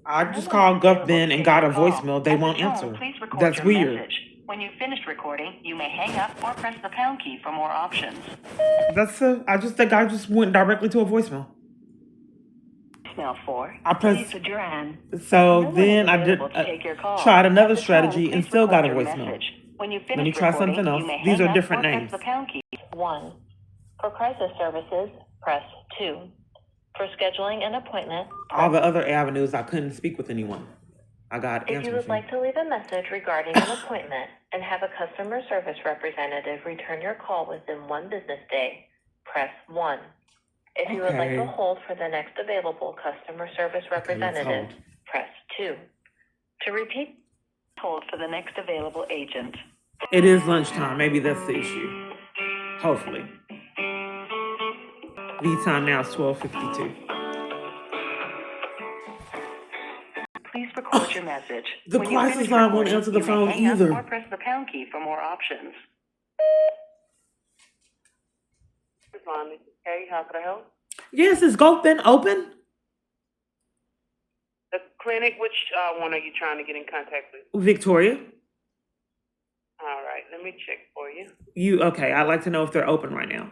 I No just one is called available to GovBen and take got your a call. voicemail. They At the won't tone, answer. please record That's your weird. message. When you've finished recording, you may hang up or press the pound key for more options. I just think I just went directly to a voicemail. Voicemail for I pressed, Lisa Duran. so No one is then I available did to take your call. tried At another the tone, strategy and please still got record a your voicemail. message. When you've Let me finished try recording, something else. you may These hang are up different or press names. the pound key. 1. For crisis services, press 2. For scheduling an appointment, All press. the other avenues, I couldn't speak with anyone. I got If answer you would machine. like to leave a message regarding an appointment and have a customer service representative return your call within 1 business day, press 1. If you would like to Okay. hold for the next available customer service Okay, let's representative, hold. press 2. To repeat, hold for the next available agent. It is lunchtime. Maybe that's the issue. Hopefully. The time now is 12:52. Please record your message. The When you crisis finish line won't recording, answer the you may phone hang up or either. press the pound key for more options. This is Hey, how can I help? Yes, is GovBen open? The clinic, which one are you trying to get in contact with? Victoria? All right, let me check for you. Okay, I'd like to know if they're open right now.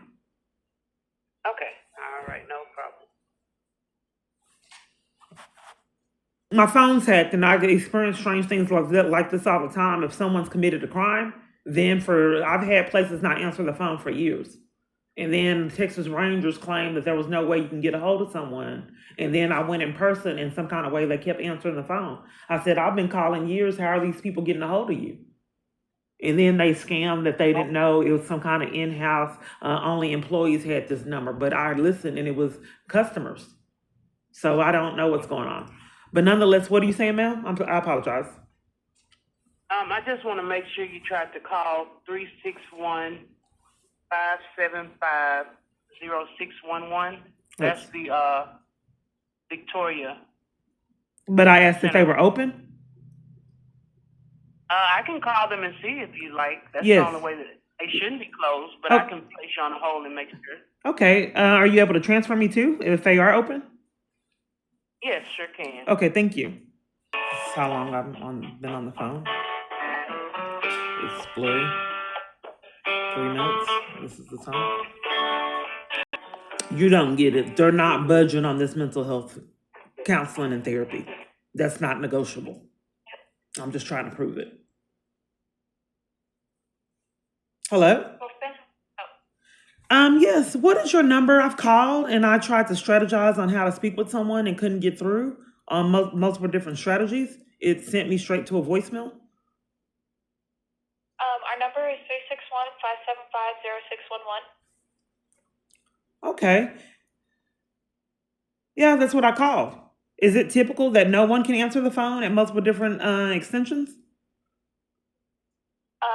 Okay, all right, no problem. My phone's hacked and I experience strange things like this all the time. If someone's committed a crime, I've had places not answer the phone for years. And then Texas Rangers claimed that there was no way you can get a hold of someone. And then I went in person in some kind of way, they kept answering the phone. I said, I've been calling years. How are these people getting a hold of you? And then they scammed that they didn't know it was some kind of in-house, only employees had this number. But I listened and it was customers. So I don't know what's going on. But nonetheless, what are you saying, ma'am? I apologize. I just want to make sure you tried to call 361-575-0611. That's the Victoria. But I asked if they Center. were open. I can call them and see if you like. That's Yes. the only way that they shouldn't be closed, but Oh. I can place you on hold and make sure. Okay. Are you able to transfer me too if they are open? Yes, sure can. Okay, thank you. This is how long I've been on the phone. It's blurry. 3 minutes. This is the time. You don't get it. They're not budging on this mental health counseling and therapy. That's not negotiable. I'm just trying to prove it. Hello? Yes. What is your number? I've called and I tried to strategize on how to speak with someone and couldn't get through on multiple different strategies. It sent me straight to a voicemail. Our number is 361-575-0611. Okay. Yeah, that's what I called. Is it typical that no one can answer the phone at multiple different extensions?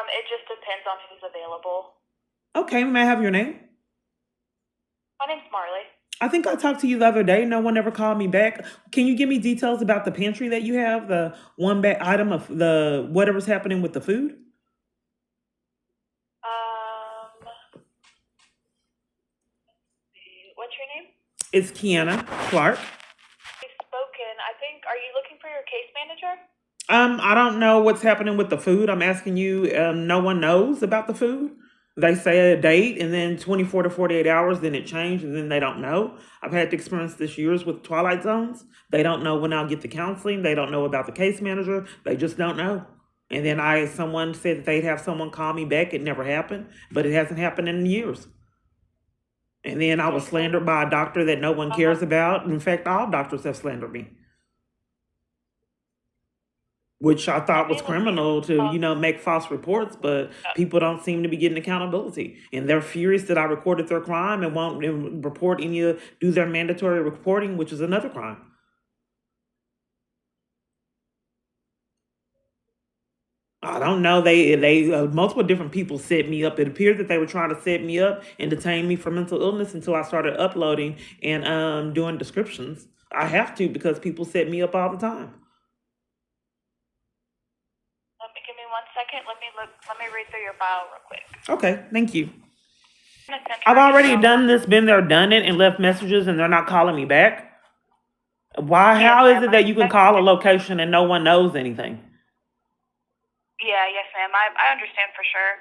It just depends on who's available. Okay, may I have your name? My name's Marley. I think I talked to you the other day. No one ever called me back. Can you give me details about the pantry that you have? The one item of the whatever's happening with the food? What's your name? It's Kiana Clark. We've spoken. I think, are you looking for your case manager? I don't know what's happening with the food. I'm asking you. No one knows about the food. They say a date, and then 24 to 48 hours, then it changed, and then they don't know. I've had the experience this years with Twilight Zones. They don't know when I'll get the counseling. They don't know about the case manager. They just don't know. And then someone said that they'd have someone call me back. It never happened, but it hasn't happened in years. And then I was slandered by a doctor that no one cares about. In fact, all doctors have slandered me, which I thought was criminal to, make false reports, but people don't seem to be getting accountability. And they're furious that I recorded their crime and won't report do their mandatory reporting, which is another crime. I don't know. They multiple different people set me up. It appeared that they were trying to set me up and detain me for mental illness until I started uploading and doing descriptions. I have to because people set me up all the time. Give me 1 second. Let me read through your file real quick. Okay, thank you. I've already done this, been there, done it, and left messages, and they're not calling me back. Why? Yes, How is ma'am. it that you can call a location and no one knows anything? Yeah, yes, ma'am. I understand for sure.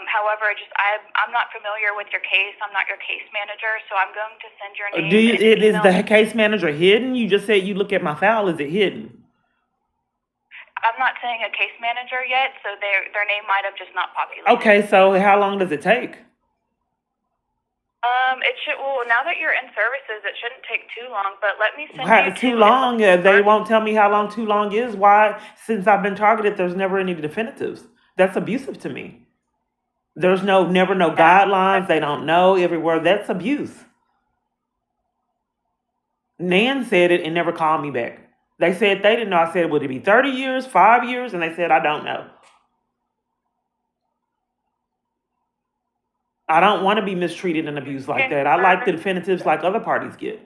However, I'm not familiar with your case. I'm not your case manager, so I'm going to send your name Do you, and is email. the case manager hidden? You just said you look at my file. Is it hidden? I'm not saying a case manager yet, so their name might have just not populated. Okay, so how long does it take? It should. Well, now that you're in services, it shouldn't take too long. But let me send How, you too to. long? They won't tell me how long too long is. Why? Since I've been targeted, there's never any definitives. That's abusive to me. There's never no guidelines. They don't know everywhere. That's abuse. Nan said it and never called me back. They said they didn't know. I said, would it be 30 years, 5 years? And they said, I don't know. I don't want to be mistreated and abused like that. I like the definitives like other parties get.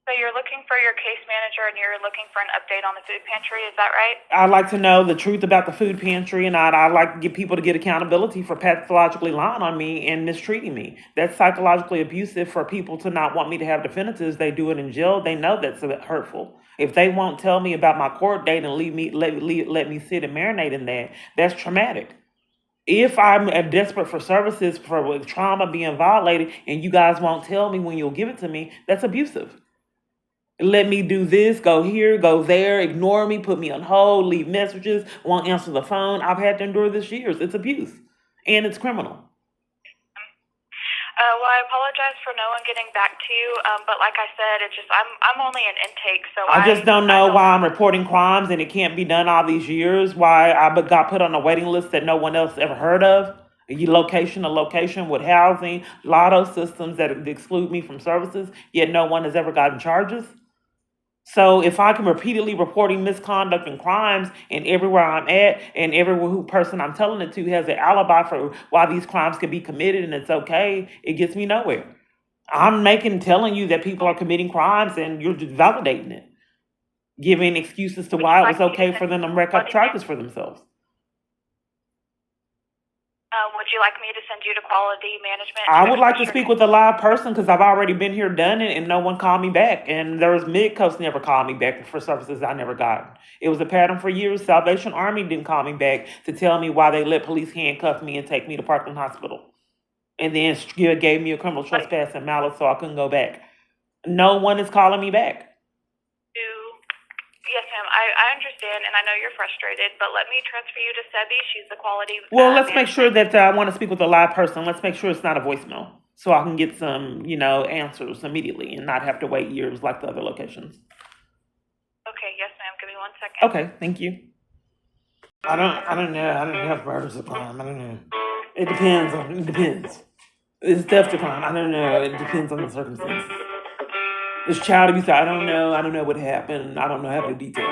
So you're looking for your case manager and you're looking for an update on the food pantry, is that right? I'd like to know the truth about the food pantry, and I'd like to get people to get accountability for pathologically lying on me and mistreating me. That's psychologically abusive for people to not want me to have definitives. They do it in jail. They know that's hurtful. If they won't tell me about my court date and let me sit and marinate in that, that's traumatic. If I'm desperate for services for trauma being violated and you guys won't tell me when you'll give it to me, that's abusive. Let me do this, go here, go there, ignore me, put me on hold, leave messages, won't answer the phone. I've had to endure this years. It's abuse and it's criminal. Well, I apologize for no one getting back to you, but like I said, it's just I'm only an intake, so I just don't know why I'm reporting crimes and it can't be done all these years. Why I got put on a waiting list that no one else ever heard of. A location with housing, lotto systems that exclude me from services, yet no one has ever gotten charges. So if I can repeatedly reporting misconduct and crimes and everywhere I'm at and every person I'm telling it to has an alibi for why these crimes can be committed and it's okay, it gets me nowhere. I'm telling you that people are committing crimes and you're just validating it, giving excuses to why it was okay for them to rack up charges for themselves. Would you like me to send you to quality management? I would like to speak with a live person because I've already been here, done it, and no one called me back. And there was Midcoast never called me back for services I never got. It was a pattern for years. Salvation Army didn't call me back to tell me why they let police handcuff me and take me to Parkland Hospital. And then gave me a criminal trespass and malice so I couldn't go back. No one is calling me back. Yes, ma'am. I understand, and I know you're frustrated, but let me transfer you to Sebi. She's the quality. Well, let's make sure that I want to speak with a live person. Let's make sure it's not a voicemail, so I can get some, answers immediately and not have to wait years like the other locations. Okay. Yes, ma'am. Give me 1 second. Okay. Thank you. I don't know. I don't know if murder's a crime. I don't know. It depends. It's theft a crime. I don't know. It depends on the circumstances. It's child abuse. I don't know. I don't know what happened. I don't know half the details.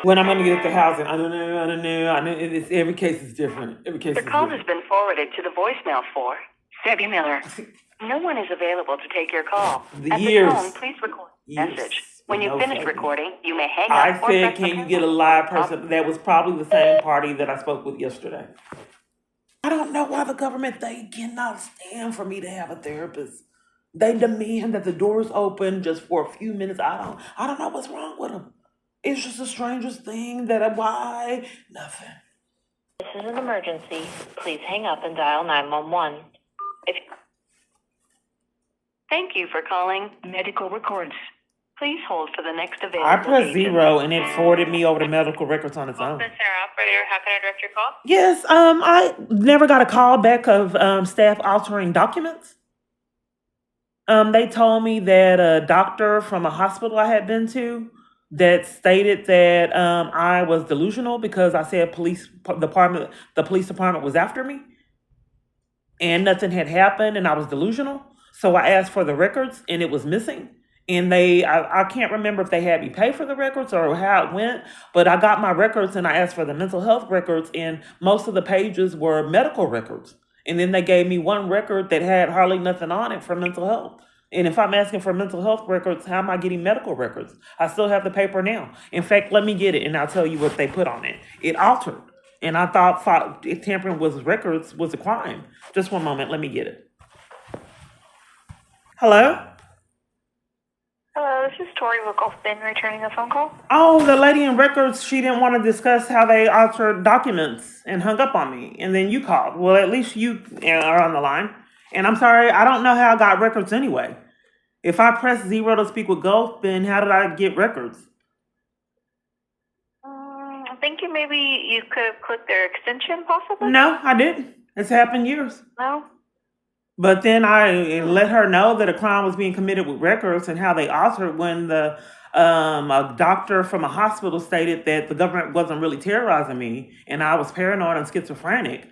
When I'm going to get the housing, I don't know. I know every case is different. Every case. Your call has been forwarded to the voicemail for Sebi Miller. No one is available to take your call. At the tone, please record the message. When you finish recording, you may hang up. I said, can you get a live person? That was probably the same party that I spoke with yesterday. I don't know why the government, they cannot stand for me to have a therapist. They demand that the doors open just for a few minutes. I don't know what's wrong with them. It's just the strangest thing why? Nothing. This is an emergency. Please hang up and dial 911. Thank you for calling Medical Records. Please hold for the next available. I pressed 0 and it forwarded me over to medical records on its own. Center operator, how can I direct your call? Yes, I never got a call back of staff altering documents. They told me that a doctor from a hospital I had been to that stated that I was delusional because I said the police department was after me and nothing had happened and I was delusional. So I asked for the records and it was missing. And I can't remember if they had me pay for the records or how it went, but I got my records and I asked for the mental health records and most of the pages were medical records. And then they gave me one record that had hardly nothing on it for mental health. And if I'm asking for mental health records, how am I getting medical records? I still have the paper now. In fact, let me get it and I'll tell you what they put on it. It altered. And I thought tampering with records was a crime. Just one moment. Let me get it. Hello? Hello, this is Tori with Gulf Bend returning a phone call. Oh, the lady in records, she didn't want to discuss how they altered documents and hung up on me. And then you called. Well, at least you are on the line. And I'm sorry, I don't know how I got records anyway. If I press 0 to speak with Gulf, then how did I get records? I'm thinking maybe you could have clicked their extension, possibly? No, I didn't. It's happened years. No? But then I let her know that a crime was being committed with records and how they altered when a doctor from a hospital stated that the government wasn't really terrorizing me and I was paranoid and schizophrenic.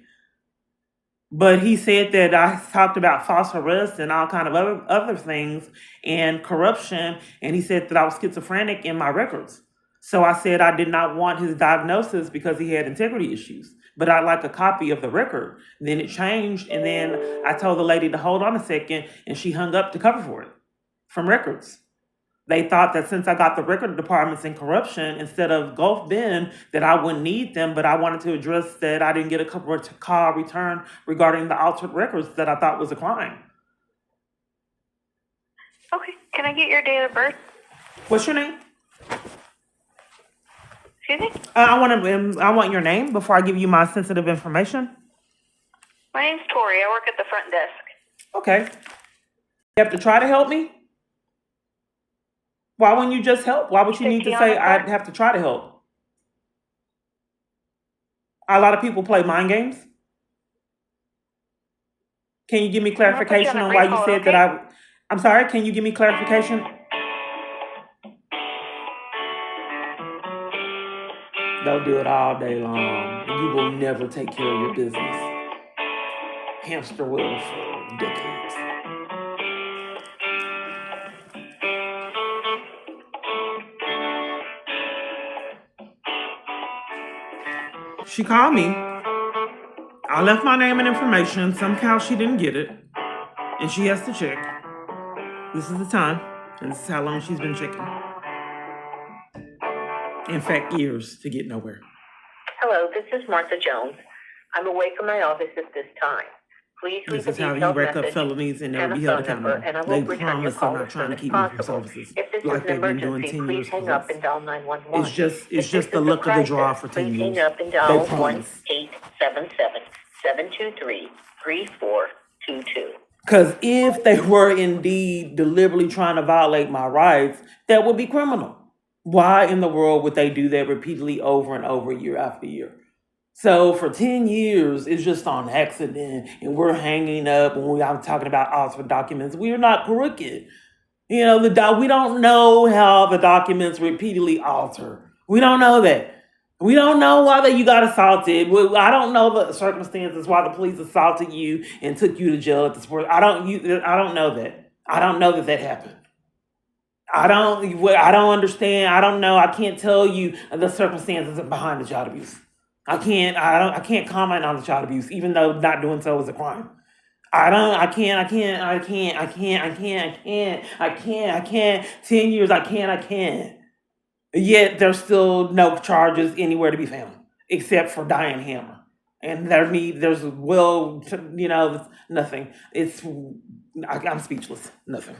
But he said that I talked about false arrest and all kind of other things and corruption, and he said that I was schizophrenic in my records. So I said I did not want his diagnosis because he had integrity issues, but I'd like a copy of the record. Then it changed, and then I told the lady to hold on a second, and she hung up to cover for it from records. They thought that since I got the record departments in corruption instead of Gulf Bend, that I wouldn't need them, but I wanted to address that I didn't get a call return regarding the altered records that I thought was a crime. Okay, can I get your date of birth? What's your name? Excuse me? I want your name before I give you my sensitive information. My name's Tori. I work at the front desk. Okay. You have to try to help me? Why wouldn't you just help? Why would you need to say I'd have to try to help? A lot of people play mind games. Can you give me clarification on why you said that I'm sorry, can you give me clarification? They'll do it all day long, and you will never take care of your business. Hamster wheel for decades. She called me. I left my name and information. Somehow she didn't get it, and she has to check. This is the time, and this is how long she's been checking. In fact, years to get nowhere. Hello, this is Martha Jones. I'm away from my office at this time. Please leave This a is how you detailed rack up message felonies and never and be a held phone number, accountable. and I They will return your promise they're call not as trying soon to as keep you from possible. services If this like is an they've been doing emergency, 10 please years hang for up us. and dial 911. It's just If the this is a luck of the draw crisis, for 10 please years. hang up and They dial promise. 1-877-723-3422. Because if they were indeed deliberately trying to violate my rights, that would be criminal. Why in the world would they do that repeatedly over and over, year after year? So for 10 years, it's just on accident, and we're hanging up when I'm talking about altered documents. We're not crooked. You know, we don't know how the documents repeatedly alter. We don't know that. We don't know why you got assaulted. I don't know the circumstances why the police assaulted you and took you to jail at the sport. I don't know that. I don't know that happened. I don't understand. I don't know. I can't tell you the circumstances behind the child abuse. I can't comment on the child abuse, even though not doing so is a crime. I can't. 10 years, I can't. Yet there's still no charges anywhere to be found, except for Diane Hammer. And nothing. I'm speechless. Nothing.